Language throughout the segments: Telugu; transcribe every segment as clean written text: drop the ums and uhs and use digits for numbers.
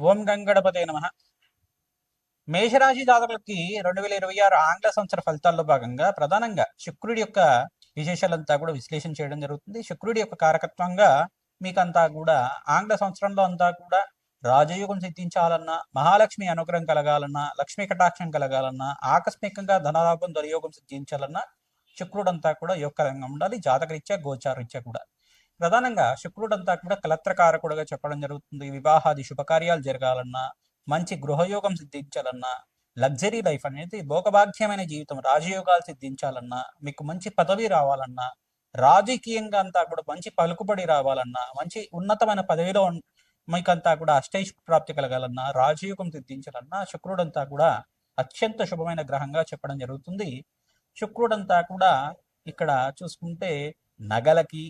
ఓం గంగణపతే నమ. మేషరాశి జాతకులకి 2026 ఆంగ్ల సంవత్సర ఫలితాల్లో భాగంగా ప్రధానంగా శుక్రుడి యొక్క విశేషాలంతా కూడా విశ్లేషణ చేయడం జరుగుతుంది. శుక్రుడి యొక్క కారకత్వంగా మీకంతా కూడా ఆంగ్ల సంవత్సరంలో అంతా కూడా రాజయోగం సిద్ధించాలన్నా, మహాలక్ష్మి అనుగ్రహం కలగాలన్నా, లక్ష్మీ కటాక్షం కలగాలన్నా, ఆకస్మికంగా ధనలాభం దుర్యోగం సిద్ధించాలన్నా శుక్రుడంతా కూడా యోగకరంగా ఉండాలి. జాతకరీత్యా గోచారరీత్యా కూడా ప్రధానంగా శుక్రుడంతా కూడా కలత్రకారకుడుగా చెప్పడం జరుగుతుంది. వివాహాది శుభకార్యాలు జరగాలన్నా, మంచి గృహయోగం సిద్ధించాలన్నా, లగ్జరీ లైఫ్ అనేది భోగభాగ్యమైన జీవితం, రాజయోగాలు సిద్ధించాలన్నా, మీకు మంచి పదవి రావాలన్నా, రాజకీయంగా అంతా కూడా మంచి పలుకుబడి రావాలన్నా, మంచి ఉన్నతమైన పదవిలో మీకంతా కూడా అష్టైష్ ప్రాప్తి కలగాలన్నా, రాజయోగం సిద్ధించాలన్నా శుక్రుడంతా కూడా అత్యంత శుభమైన గ్రహంగా చెప్పడం జరుగుతుంది. శుక్రుడంతా కూడా ఇక్కడ చూసుకుంటే నగలకి,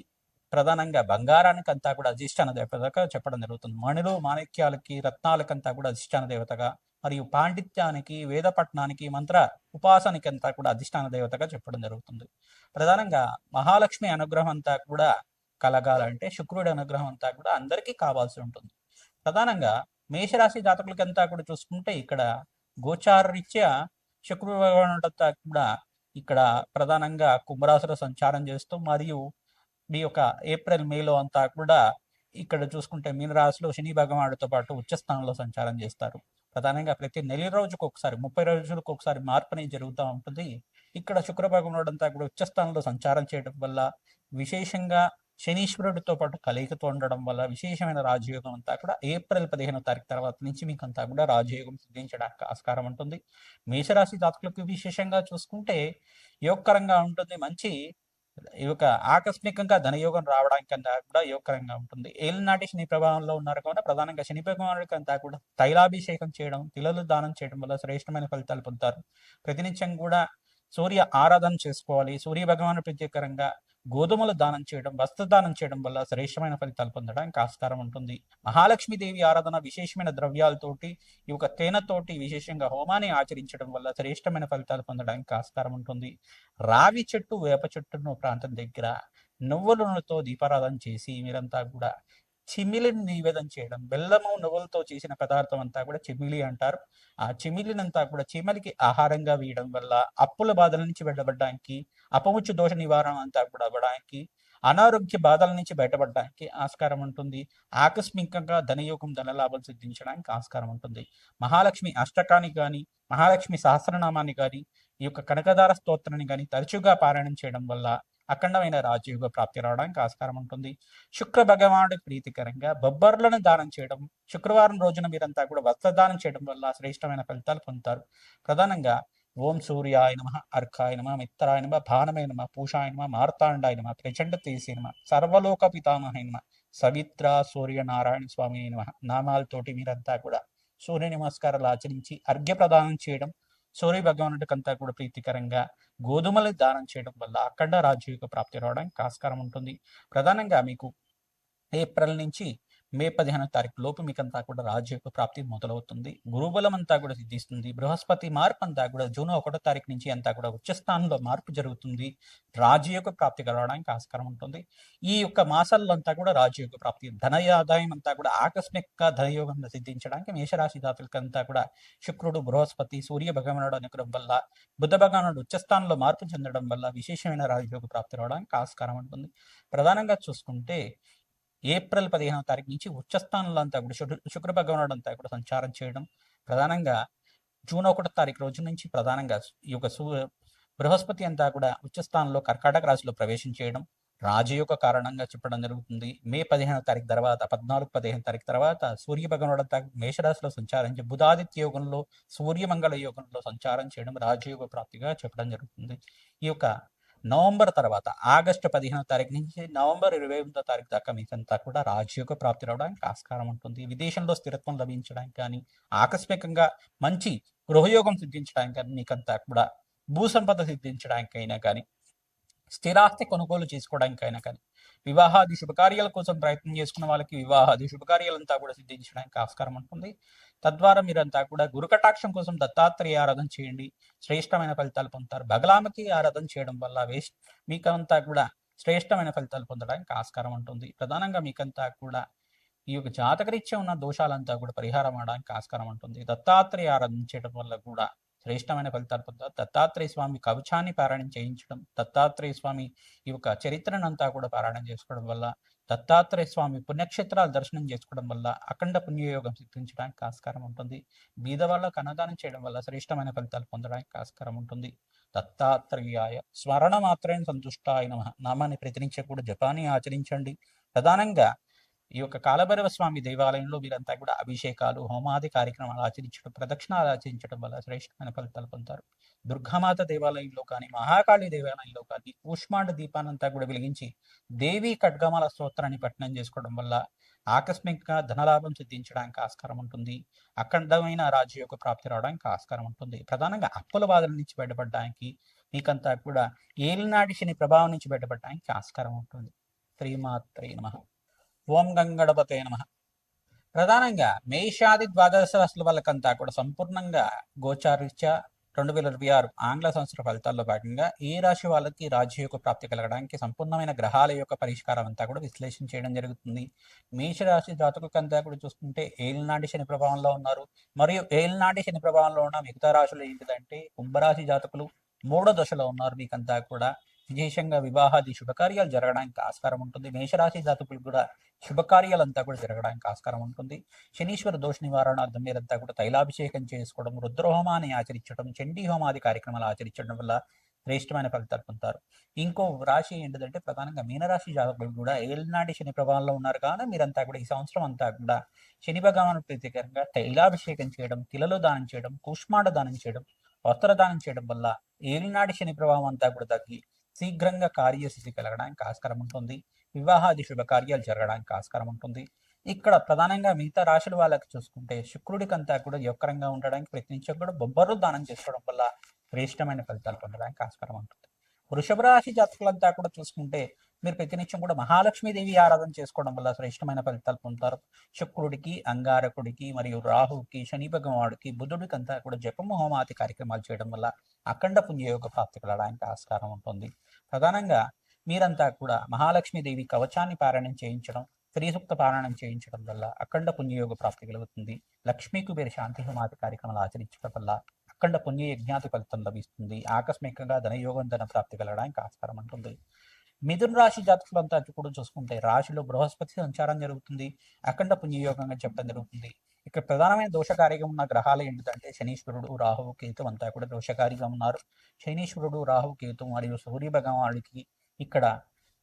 ప్రధానంగా బంగారానికి అంతా కూడా అధిష్టాన దేవతగా చెప్పడం జరుగుతుంది. మణులు మాణిక్యాలకి, రత్నాలకంతా కూడా అధిష్టాన దేవతగా, మరియు పాండిత్యానికి, వేదపట్నానికి, మంత్ర ఉపాసనకి అంతా కూడా అధిష్టాన దేవతగా చెప్పడం జరుగుతుంది. ప్రధానంగా మహాలక్ష్మి అనుగ్రహం అంతా కూడా కలగాలంటే శుక్రుడి అనుగ్రహం అంతా కూడా అందరికీ కావాల్సి ఉంటుంది. ప్రధానంగా మేషరాశి జాతకులకంతా కూడా చూసుకుంటే ఇక్కడ గోచారరీత్యా శుక్రుడు భగవానుడంతా కూడా ఇక్కడ ప్రధానంగా కుంభరాశిలో సంచారం చేస్తూ, మరియు మీ యొక్క ఏప్రిల్ మేలో అంతా కూడా ఇక్కడ చూసుకుంటే మీనరాశిలో శని భగవానుడితో పాటు ఉచ్చస్థానంలో సంచారం చేస్తారు. ప్రధానంగా ప్రతి నెల రోజుకు ఒకసారి 30 రోజులకు ఒకసారి మార్పు అనేది జరుగుతూ ఉంటుంది. ఇక్కడ శుక్ర భగవానుడు అంతా కూడా ఉచ్చస్థానంలో సంచారం చేయడం వల్ల, విశేషంగా శనీశ్వరుడితో పాటు కలయికతో ఉండడం వల్ల విశేషమైన రాజయోగం అంతా కూడా ఏప్రిల్ 15వ తారీఖు తర్వాత నుంచి మీకు అంతా కూడా రాజయోగం సిద్ధించడానికి ఆస్కారం ఉంటుంది. మేషరాశి జాతకులకు విశేషంగా చూసుకుంటే యోగకరంగా ఉంటుంది. మంచి ఈ యొక్క ఆకస్మికంగా ధనయోగం రావడానికి అంతా కూడా యోగకరంగా ఉంటుంది. ఏలినాటి శని ప్రభావంలో ఉన్నారు కావున ప్రధానంగా శని భగవానుడికి అంతా కూడా తైలాభిషేకం చేయడం, తిలలు దానం చేయడం వల్ల శ్రేష్టమైన ఫలితాలు పొందుతారు. ప్రతినిత్యం కూడా సూర్య ఆరాధన చేసుకోవాలి. సూర్య భగవాను ప్రత్యేకంగా గోధుమలు దానం చేయడం, వస్త్రదానం చేయడం వల్ల శ్రేష్టమైన ఫలితాలు పొందడానికి ఆస్కారం ఉంటుంది. మహాలక్ష్మీదేవి ఆరాధన విశేషమైన ద్రవ్యాలతోటి, ఈ యొక్క తేనెతోటి విశేషంగా హోమాన్ని ఆచరించడం వల్ల శ్రేష్టమైన ఫలితాలు పొందడానికి ఆస్కారం ఉంటుంది. రావి చెట్టు, వేప చెట్టును ప్రాంతం దగ్గర నువ్వుల నూనెతో దీపారాధన చేసి మీరంతా కూడా చిమిలిని నివేదన చేయడం, బెల్లము నువ్వులతో చేసిన పదార్థం అంతా కూడా చిమిలి అంటారు. ఆ చిమిలినంతా కూడా చీమలికి ఆహారంగా వేయడం వల్ల అప్పుల బాధల నుంచి వెళ్ళబడడానికి, అపముచ్చు దోష నివారణ అంతా కూడా అవ్వడానికి, అనారోగ్య బాధల నుంచి బయటపడడానికి ఆస్కారం ఉంటుంది. ఆకస్మికంగా ధనయోగం, ధనలాభం సిద్ధించడానికి ఆస్కారం ఉంటుంది. మహాలక్ష్మి అష్టకాన్ని కానీ, మహాలక్ష్మి సహస్రనామాన్ని కానీ, ఈ యొక్క కనకదార స్తోత్రాన్ని కానీ తరచుగా పారాయణం చేయడం వల్ల అఖండమైన రాజయోగ ప్రాప్తి రావడానికి ఆస్కారం ఉంటుంది. శుక్ర భగవానుడికి ప్రీతికరంగా బొబ్బర్లను దానం చేయడం, శుక్రవారం రోజున మీరంతా కూడా వస్త్రదానం చేయడం వల్ల శ్రేష్టమైన ఫలితాలు పొందుతారు. ప్రధానంగా ఓం సూర్యాయ నమ, అర్కాయ నమ, మిత్రాయ నమ, భానమే నమ, పూషాయ నమ, మార్తాండాయ నమ, ప్రచండ తేజే నమ, సర్వలోక పితామహే నమ, సవిత్ర సూర్యనారాయణ స్వామి నమ నామాలతోటి మీరంతా కూడా సూర్య నమస్కారాలు ఆచరించి అర్ఘ్య ప్రదానం చేయడం, సూర్య భగవానుడికంతా కూడా ప్రీతికరంగా గోధుమలు దానం చేయడం వల్ల అఖండ రాజయోగ ప్రాప్తి రావడానికి ఆస్కారం ఉంటుంది. ప్రధానంగా మీకు ఏప్రిల్ నుంచి మే 15వ తారీఖు లోపు మీకంతా కూడా రాజయోగ ప్రాప్తి మొదలవుతుంది. గురుబలం అంతా కూడా సిద్ధిస్తుంది. బృహస్పతి మార్పు అంతా కూడా జూన్ 1వ తారీఖు నుంచి అంతా కూడా ఉచ్చస్థానంలో మార్పు జరుగుతుంది. రాజయోగ ప్రాప్తి కలగడానికి ఆస్కారం ఉంటుంది. ఈ యొక్క మాసాల్లో అంతా కూడా రాజయోగ ప్రాప్తి, ధనయాదాయం అంతా కూడా ఆకస్మిక ధనయోగం సిద్ధించడానికి మేషరాశి జాతులకి అంతా కూడా శుక్రుడు, బృహస్పతి, సూర్య భగవానుడు అనుగ్రహం వల్ల, బుధ భగవానుడు ఉచ్చస్థానంలో మార్పు చెందడం వల్ల విశేషమైన రాజయోగ ప్రాప్తి రావడానికి ఆస్కారం ఉంటుంది. ప్రధానంగా చూసుకుంటే ఏప్రిల్ 15వ తారీఖు నుంచి ఉచ్చస్థానంలో అంతా కూడా శుక్ర భగవానుడు అంతా కూడా సంచారం చేయడం, ప్రధానంగా జూన్ 1వ తారీఖు రోజు నుంచి ప్రధానంగా ఈ యొక్క బృహస్పతి అంతా కూడా ఉచ్చస్థానంలో కర్కాటక రాశిలో ప్రవేశం చేయడం రాజయోగ కారణంగా చెప్పడం జరుగుతుంది. మే 15వ తారీఖు తర్వాత 14-15 తారీఖు తర్వాత సూర్య భగవానుడు అంతా మేషరాశిలో సంచారించి బుధాదిత్య యోగంలో, సూర్యమంగళ యోగంలో సంచారం చేయడం రాజయోగ ప్రాప్తిగా చెప్పడం జరుగుతుంది. ఈ యొక్క నవంబర్ తర్వాత ఆగస్టు 15వ తారీఖు నుంచి నవంబర్ 28వ తారీఖు దాకా మీకంతా కూడా రాజయోగ ప్రాప్తి రావడానికి ఆస్కారం ఉంటుంది. విదేశంలో స్థిరత్వం లభించడానికి కానీ, ఆకస్మికంగా మంచి గృహయోగం సిద్ధించడానికి కానీ, మీకంతా కూడా భూసంపద సిద్ధించడానికైనా కానీ, స్థిరాస్తి కొనుగోలు చేసుకోవడానికైనా కానీ, వివాహాది శుభకార్యాల కోసం ప్రయత్నం చేసుకున్న వాళ్ళకి వివాహాది శుభకార్యాలంతా కూడా సిద్ధించడానికి ఆస్కారం ఉంటుంది. తద్వారా మీరంతా కూడా గురుకటాక్షం కోసం దత్తాత్రేయ ఆరాధన చేయండి, శ్రేష్టమైన ఫలితాలు పొందుతారు. బగలామకి ఆరాధన చేయడం వల్ల మీకంతా కూడా శ్రేష్టమైన ఫలితాలు పొందడానికి ఆస్కారం ఉంటుంది. ప్రధానంగా మీకంతా కూడా ఈ యొక్క జాతకరీత్యా ఉన్న దోషాలంతా కూడా పరిహారం అవడానికి ఆస్కారం ఉంటుంది. దత్తాత్రేయ ఆరాధించడం వల్ల కూడా శ్రేష్టమైన ఫలితాలు పొందుతారు. దత్తాత్రేయ స్వామి కవచాన్ని పారాయణం చేయించడం, దత్తాత్రేయ స్వామి ఈ యొక్క చరిత్రనంతా కూడా పారాయణం చేసుకోవడం వల్ల, దత్తాత్రేయ స్వామి పుణ్యక్షేత్రాలు దర్శనం చేసుకోవడం వల్ల అఖండ పుణ్యయోగం సిద్ధించడానికి ఆస్కారం ఉంటుంది. బీద వాళ్ళకు అన్నదానం చేయడం వల్ల శ్రేష్టమైన ఫలితాలు పొందడానికి ఆస్కారం ఉంటుంది. దత్తాత్రేయాయ స్మరణ మాత్రమే సంతుష్టాయ నమః నామాన్ని ప్రతినిత్యం కూడా జపాన్ని ఆచరించండి. ప్రధానంగా ఈ యొక్క కాలభైరవ స్వామి దేవాలయంలో వీరంతా కూడా అభిషేకాలు, హోమాది కార్యక్రమాలు ఆచరించడం, ప్రదక్షిణాలు ఆచరించడం వల్ల శ్రేష్టమైన ఫలితాలు పొందుతారు. దుర్గామాత దేవాలయంలో కానీ, మహాకాళి దేవాలయంలో కానీ కూష్మాండ దీపానంతా కూడా వెలిగించి దేవి ఖడ్గమాల స్తోత్రాన్ని పఠనం చేసుకోవడం వల్ల ఆకస్మికంగా ధనలాభం సిద్ధించడానికి ఆస్కారం ఉంటుంది. అఖండమైన రాజ్యయోగ ప్రాప్తి రావడానికి ఆస్కారం ఉంటుంది. ప్రధానంగా అప్పుల బాధల నుంచి బయటపడడానికి, మీకంతా కూడా ఏలినాటి శని ప్రభావం నుంచి బయటపడడానికి ఆస్కారం ఉంటుంది. శ్రీమాత్రే నమః. ఓం గంగణపతే నమః. ప్రధానంగా మేషాది ద్వాదశ రాశుల వాళ్ళకంతా కూడా సంపూర్ణంగా గోచారీత్యా 2026 ఆంగ్ల సంవత్సర ఫలితాల్లో భాగంగా ఏ రాశి వాళ్ళకి రాజ్యయోగ ప్రాప్తి కలగడానికి సంపూర్ణమైన గ్రహాల యొక్క పరిష్కారం అంతా కూడా విశ్లేషణ చేయడం జరుగుతుంది. మేషరాశి జాతకులకంతా కూడా చూసుకుంటే ఏలినాటి శని ప్రభావంలో ఉన్నారు. మరియు ఏలినాటి శని ప్రభావంలో ఉన్న మిగతా రాశులు ఏంటిదంటే కుంభరాశి జాతకులు 3వ దశలో ఉన్నారు. మీకంతా కూడా విశేషంగా వివాహాది శుభకార్యాలు జరగడానికి ఆస్కారం ఉంటుంది. మేషరాశి జాతకులు కూడా శుభకార్యాలంతా కూడా జరగడానికి ఆస్కారం ఉంటుంది. శనీశ్వర దోష నివారణార్థం మీరంతా కూడా తైలాభిషేకం చేసుకోవడం, రుద్రహోమాన్ని ఆచరించడం, చండీ హోమాది కార్యక్రమాలు ఆచరించడం వల్ల శ్రేష్టమైన ఫలితాలు పొందుతారు. ఇంకో రాశి ఏంటిదంటే ప్రధానంగా మీనరాశి జాతకులు కూడా ఏలినాటి శని ప్రభావంలో ఉన్నారు. కానీ మీరంతా కూడా ఈ సంవత్సరం అంతా కూడా శని భగవాను ప్రీతికరంగా తైలాభిషేకం చేయడం, తిలలు దానం చేయడం, కూష్మాండ దానం చేయడం, వస్త్రదానం చేయడం వల్ల ఏలినాటి శని ప్రభావం అంతా కూడా తగ్గి శీఘ్రంగా కార్యసిద్ధి కలగడానికి ఆస్కారం ఉంటుంది. వివాహాది శుభకార్యాలు జరగడానికి ఆస్కారం ఉంటుంది. ఇక్కడ ప్రధానంగా మిగతా రాశుల వాళ్ళకి చూసుకుంటే శుక్రుడికంతా కూడా యొక్కరంగా ఉండడానికి ప్రయత్నించడం కూడా బొబ్బర్లు దానం చేసుకోవడం వల్ల శ్రేష్టమైన ఫలితాలు పొందడానికి ఆస్కారం ఉంటుంది. వృషభ రాశి జాతకులంతా కూడా చూసుకుంటే మీరు ప్రతినిత్యం కూడా మహాలక్ష్మీదేవి ఆరాధన చేసుకోవడం వల్ల శ్రేష్టమైన ఫలితాలు పొందుతారు. శుక్రుడికి, అంగారకుడికి మరియు రాహుకి, శని భగవానుడికి, బుధుడికి అంతా కూడా జపము హోమాది కార్యక్రమాలు చేయడం వల్ల అఖండ పుణ్యయోగ ప్రాప్తి కలగడానికి ఆస్కారం ఉంటుంది. ప్రధానంగా మీరంతా కూడా మహాలక్ష్మీదేవి కవచాన్ని పారాయణం చేయించడం, శ్రీసూక్త పారాయణం చేయించడం వల్ల అఖండ పుణ్యయోగ ప్రాప్తి కలుగుతుంది. లక్ష్మీ కుబేర శాంతి హోమాది కార్యక్రమాలు ఆచరించడం వల్ల అఖండ పుణ్య యజ్ఞాతి ఫలితం లభిస్తుంది. ఆకస్మికంగా ధనయోగం, ధన ప్రాప్తి కలగడానికి ఆస్కారం ఉంటుంది. మిథున రాశి జాతకులంతా కూడా చూసుకుంటే రాశిలో బృహస్పతి సంచారం జరుగుతుంది. అఖండ పుణ్యయోగంగా చెప్పడం జరుగుతుంది. ఇక్కడ ప్రధానమైన దోషకారిగా ఉన్న గ్రహాలు ఏంటిదంటే శనీశ్వరుడు, రాహువు, కేతు అంతా కూడా దోషకారిగా ఉన్నారు. శనీశ్వరుడు, రాహు, కేతు మరియు సూర్య భగవానుడికి ఇక్కడ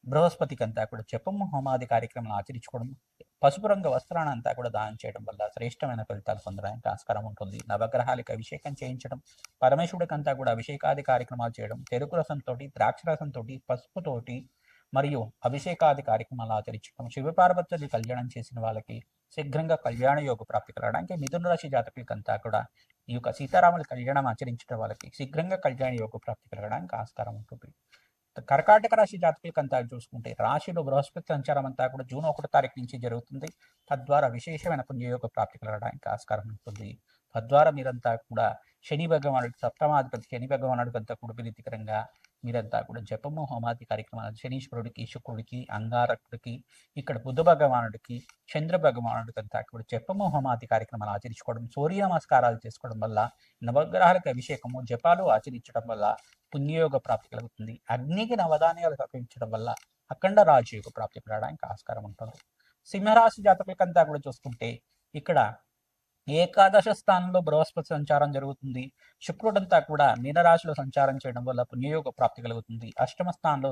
బృహస్పతికి అంతా కూడా జపము హోమాది కార్యక్రమాలు ఆచరించుకోవడం, పసుపు రంగు వస్త్రాన్ని అంతా కూడా దానం చేయడం వల్ల శ్రేష్టమైన ఫలితాలు పొందడానికి ఆస్కారం ఉంటుంది. నవగ్రహాలకు అభిషేకం చేయించడం, పరమేశ్వరుడికి అంతా కూడా అభిషేకాది కార్యక్రమాలు చేయడం, చెరుకు రసంతో, ద్రాక్ష రసంతో, పసుపుతోటి మరియు అభిషేకాది కార్యక్రమాలు ఆచరించడం, శివపార్వతులు కళ్యాణం చేసిన వాళ్ళకి శీఘ్రంగా కళ్యాణ యోగ ప్రాప్తి కలగడానికి, మిథున రాశి జాతకులకంతా కూడా ఈ యొక్క సీతారాముల కళ్యాణం ఆచరించడం వాళ్ళకి శీఘ్రంగా కళ్యాణ యోగ ప్రాప్తి కలగడానికి ఆస్కారం ఉంటుంది. కర్కాటక రాశి జాతకులకంతా చూసుకుంటే రాశిలో బృహస్పతి సంచారం అంతా కూడా జూన్ 1వ తారీఖు నుంచి జరుగుతుంది. తద్వారా విశేషమైన పుణ్యయోగ ప్రాప్తి కలగడానికి ఆస్కారం ఉంటుంది. తద్వారా మీరంతా కూడా శని భగవానుడికి, సప్తమాధిపతి శని భగవానుడికి అంతా కూడా ప్రీతికరంగా మీరంతా కూడా జపము హోమాది కార్యక్రమాలు శనీశ్వరుడికి, శుక్రుడికి, అంగారకుడికి, ఇక్కడ బుధ భగవానుడికి, చంద్ర భగవానుడికి అంతా కూడా జపము హోమాది కార్యక్రమాలు ఆచరించుకోవడం, సూర్య నమస్కారాలు చేసుకోవడం వల్ల, నవగ్రహాలకు అభిషేకము, జపాలు ఆచరించడం వల్ల పుణ్యయోగ ప్రాప్తి కలుగుతుంది. అగ్నికి నవధాన్యాలు సమర్పించడం వల్ల అఖండ రాజయోగ ప్రాప్తి కలగడానికి ఆస్కారం ఉంటుంది. సింహరాశి జాతకులకంతా కూడా చూసుకుంటే ఇక్కడ ఏకాదశ స్థానంలో బృహస్పతి సంచారం జరుగుతుంది. శుక్రుడంతా కూడా మీనరాశిలో సంచారం చేయడం వల్ల పుణ్యయోగ ప్రాప్తి కలుగుతుంది. అష్టమ స్థానంలో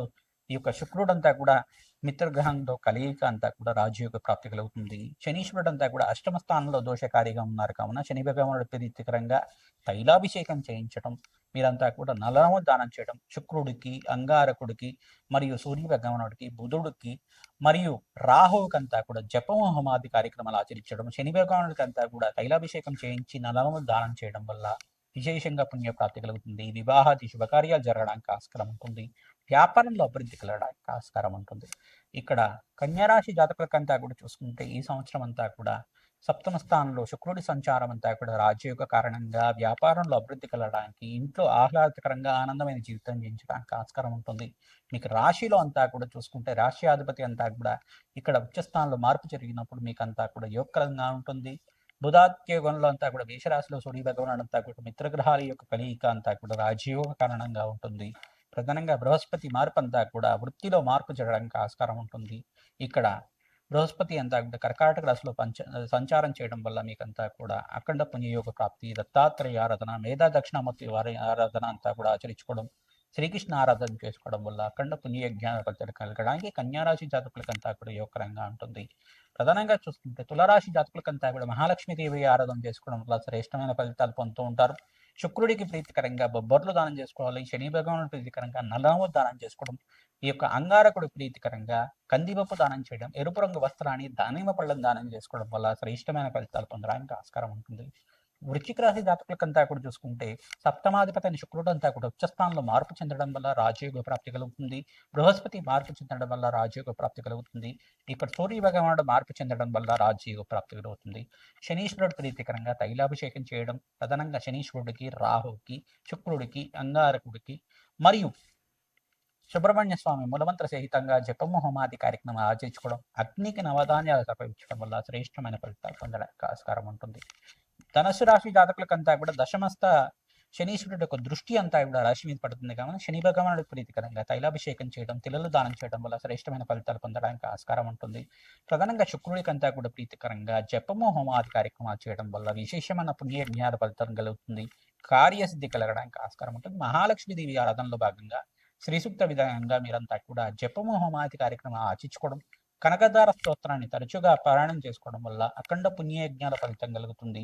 ఈ యొక్క శుక్రుడంతా కూడా మిత్రగ్రహంతో కలయిక అంతా కూడా రాజయోగ ప్రాప్తి కలుగుతుంది. శనీశ్వరుడంతా కూడా అష్టమ స్థానంలో దోషకారిగా ఉన్నారు కావున శని భగవానుడి ప్రీతికరంగా తైలాభిషేకం చేయించడం, మీరంతా కూడా నలము దానం చేయడం, శుక్రుడికి, అంగారకుడికి మరియు సూర్య భగవానుడికి, బుధుడికి మరియు రాహువుకంతా కూడా జపము హోమాది కార్యక్రమాలు ఆచరించడం, శని భగవానుడికి అంతా కూడా తైలాభిషేకం చేయించి నలము దానం చేయడం వల్ల విశేషంగా పుణ్యప్రాప్తి కలుగుతుంది. వివాహాది శుభకార్యాలు జరగడానికి ఆస్కారం ఉంటుంది. వ్యాపారంలో అభివృద్ధి కలగడానికి ఆస్కారం ఉంటుంది. ఇక్కడ కన్యారాశి జాతకులకంతా కూడా చూసుకుంటే ఈ సంవత్సరం అంతా కూడా సప్తమ స్థానంలో శుక్రుడి సంచారం అంతా కూడా రాజయోగ కారణంగా వ్యాపారంలో అభివృద్ధి కలగడానికి, ఇంట్లో ఆహ్లాదకరంగా ఆనందమైన జీవితం జీవించడానికి ఆస్కారం ఉంటుంది. మీకు రాశిలో అంతా కూడా చూసుకుంటే రాశ్యాధిపతి అంతా కూడా ఇక్కడ ఉచ్చస్థానంలో మార్పు జరిగినప్పుడు మీకు అంతా కూడా యోగకరంగా ఉంటుంది. బుధాత్యోగంలో అంతా కూడా మేషరాశిలో సూర్య భగవానుడు అంతా కూడా మిత్రగ్రహాల యొక్క కలయిక అంతా కూడా రాజయోగ కారణంగా ఉంటుంది. ప్రధానంగా బృహస్పతి మార్పు అంతా కూడా వృత్తిలో మార్పు జరగడానికి ఆస్కారం ఉంటుంది. ఇక్కడ బృహస్పతి అంతా కూడా కర్కాటక రాశిలో సంచారం చేయడం వల్ల మీకంతా కూడా అఖండ పుణ్యయోగ ప్రాప్తి, దత్తాత్రేయ ఆరాధన, మేధా దక్షిణామూర్తి వారి ఆరాధన అంతా కూడా ఆచరించుకోవడం, శ్రీకృష్ణ ఆరాధన చేసుకోవడం వల్ల అఖండ పుణ్యజ్ఞాన ఫలితాలు కలగడానికి కన్యారాశి జాతకులకంతా కూడా యోగకరంగా ఉంటుంది. ప్రధానంగా చూసుకుంటే తులరాశి జాతకులకంతా కూడా మహాలక్ష్మీదేవి ఆరాధన చేసుకోవడం వల్ల శ్రేష్టమైన ఫలితాలు పొందుతూ ఉంటారు. శుక్రుడికి ప్రీతికరంగా బొబ్బర్లు దానం చేసుకోవాలి. శని భగవానుడు ప్రీతికరంగా నల్లము దానం చేసుకోవడం, ఈ యొక్క అంగారకుడు ప్రీతికరంగా కందిపప్పు దానం చేయడం, ఎరుపు రంగు వస్త్రాన్ని దానిమ్మ పళ్ళను దానం చేసుకోవడం వల్ల శ్రేష్టమైన ఫలితాలు పొందడానికి ఆస్కారం ఉంటుంది. వృశ్చిక రాశి జాతకులకంతా కూడా చూసుకుంటే సప్తమాధిపతి శుక్రుడు అంతా కూడా ఉచ్చస్థానంలో మార్పు చెందడం వల్ల రాజయోగ ప్రాప్తి కలుగుతుంది. బృహస్పతి మార్పు చెందడం వల్ల రాజయోగ ప్రాప్తి కలుగుతుంది. ఇక్కడ సూర్య భగవానుడు మార్పు చెందడం వల్ల రాజయోగ ప్రాప్తి కలుగుతుంది. శనీశ్వరుడు ప్రీతికరంగా తైలాభిషేకం చేయడం, ప్రధానంగా శనీశ్వరుడికి, రాహుకి, శుక్రుడికి, అంగారకుడికి మరియు సుబ్రహ్మణ్య స్వామి మూలమంత్ర సహితంగా జపము హోమాది కార్యక్రమం ఆచరించుకోవడం, అగ్నికి నవధాన్యాలు సమర్పించడం వల్ల శ్రేష్టమైన ఫలితాలు పొందడానికి ఆస్కారం ఉంటుంది. ధనుసు రాశి జాతకులకంతా కూడా దశమస్థ శనీశ్వరుడు యొక్క దృష్టి అంతా కూడా రాశి మీద పడుతుంది కాబట్టి శని భగవానుడు ప్రీతికరంగా తైలాభిషేకం చేయడం, తిలలు దానం చేయడం వల్ల శ్రేష్టమైన ఫలితాలు పొందడానికి ఆస్కారం ఉంటుంది. ప్రధానంగా శుక్రుడికంతా కూడా ప్రీతికరంగా జపము హోమాది కార్యక్రమాలు చేయడం వల్ల విశేషమైన పుణ్య జ్ఞాన ఫలితం కలుగుతుంది. కార్యసిద్ధి కలగడానికి ఆస్కారం ఉంటుంది. మహాలక్ష్మీదేవి ఆరాధనలో భాగంగా శ్రీ సూక్త విధంగా మీరంతా కూడా జపము హోమాది కార్యక్రమం ఆచరించుకోవడం, కనకదార స్తోత్రాన్ని తరచుగా పారాయణం చేసుకోవడం వల్ల అఖండ పుణ్యయజ్ఞాల ఫలితం కలుగుతుంది.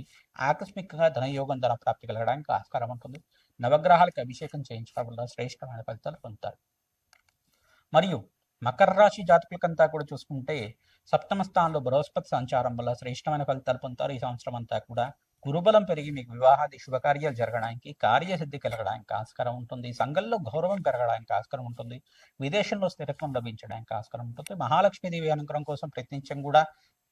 ఆకస్మికంగా ధనయోగం ధన ప్రాప్తి కలగడానికి ఆస్కారం ఉంటుంది. నవగ్రహాలకు అభిషేకం చేయించడం వల్ల శ్రేష్టమైన ఫలితాలు పొందుతారు. మరియు మకర రాశి జాతకులకంతా కూడా చూసుకుంటే సప్తమ స్థానంలో బృహస్పతి సంచారం వల్ల శ్రేష్టమైన ఫలితాలు పొందుతారు. ఈ సంవత్సరం అంతా కూడా గురుబలం పెరిగి మీకు వివాహాది శుభకార్యాలు జరగడానికి, కార్యసిద్ధి కలగడానికి ఆస్కారం ఉంటుంది. సంఘంలో గౌరవం పెరగడానికి ఆస్కారం ఉంటుంది. విదేశంలో స్థిరత్వం లభించడానికి ఆస్కారం ఉంటుంది. మహాలక్ష్మీదేవి అనుగ్రహం కోసం ప్రయత్నించడం కూడా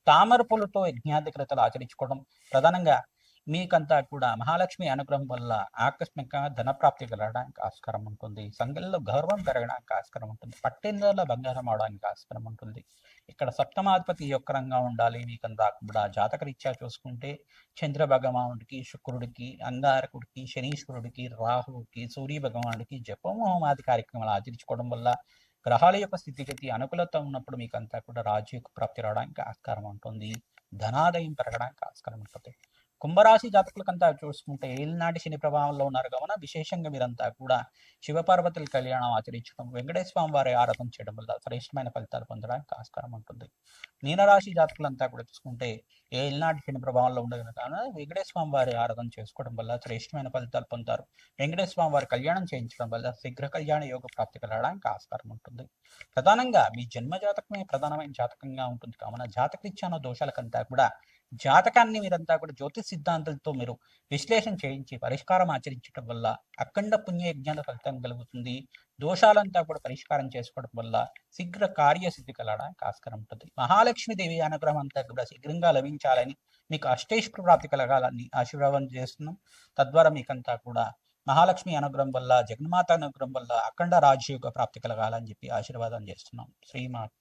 తామర పూలతో యజ్ఞాధికృతలు ఆచరించుకోవడం, ప్రధానంగా మీకంతా కూడా మహాలక్ష్మి అనుగ్రహం వల్ల ఆకస్మిక ధనప్రాప్తి కలగడానికి ఆస్కారం ఉంటుంది. సంఘంలో గౌరవం పెరగడానికి ఆస్కారం ఉంటుంది. పట్టెందుల బంగారం అవడానికి ఆస్కారం ఉంటుంది. ఇక్కడ సప్తమాధిపతి యొక్కరంగా ఉండాలి. మీకంతా కూడా జాతకరీత్యా చూసుకుంటే చంద్ర భగవానుడికి, శుక్రుడికి, అంగారకుడికి, శనీశ్వరుడికి, రాహువుకి, సూర్య భగవానుడికి జపము హోమాది కార్యక్రమాలు ఆచరించుకోవడం వల్ల గ్రహాల యొక్క స్థితిగతి అనుకూలత ఉన్నప్పుడు మీకంతా కూడా రాజయోగ ప్రాప్తి రావడానికి ఆస్కారం ఉంటుంది. ధనాదాయం పెరగడానికి ఆస్కారం ఉంటుంది. కుంభరాశి జాతకులకంతా చూసుకుంటే ఏలినాటి శని ప్రభావంలో ఉన్నారు కావున విశేషంగా మీరంతా కూడా శివపార్వతుల కళ్యాణం ఆచరించడం, వెంకటేశ్వర స్వామి వారి ఆరాధన చేయడం వల్ల శ్రేష్టమైన ఫలితాలు పొందడానికి ఆస్కారం ఉంటుంది. మీనరాశి జాతకులంతా కూడా చూసుకుంటే ఏలినాటి శని ప్రభావంలో ఉండదు కావున వెంకటేశ్వర స్వామి వారి ఆరాధన చేసుకోవడం వల్ల శ్రేష్టమైన ఫలితాలు పొందుతారు. వెంకటేశ్వర స్వామి వారి కళ్యాణం చేయించడం వల్ల శీఘ్ర కళ్యాణ యోగ ప్రాప్తి కలగడానికి ఆస్కారం ఉంటుంది. ప్రధానంగా మీ జన్మ జాతకమే ప్రధానమైన జాతకంగా ఉంటుంది కావున జాతకరీత్యాన దోషాలకంతా కూడా జాతకాన్ని మీరంతా కూడా జ్యోతిష్ సిద్ధాంతాలతో మీరు విశ్లేషణ చేయించి పరిష్కారం ఆచరించడం వల్ల అఖండ పుణ్యయజ్ఞాల ఫలితం కలుగుతుంది. దోషాలంతా కూడా పరిష్కారం చేసుకోవడం వల్ల శీఘ్ర కార్యసిద్ధి కలగడానికి ఆస్కారం ఉంటుంది. మహాలక్ష్మీదేవి అనుగ్రహం అంతా కూడా శీఘ్రంగా లభించాలని, మీకు అష్టైశ్వర ప్రాప్తి కలగాలని ఆశీర్వాదం చేస్తున్నాం. తద్వారా మీకంతా కూడా మహాలక్ష్మి అనుగ్రహం వల్ల, జగన్మాత అనుగ్రహం వల్ల అఖండ రాజయోగ ప్రాప్తి కలగాలని చెప్పి ఆశీర్వాదం చేస్తున్నాం. శ్రీమాత.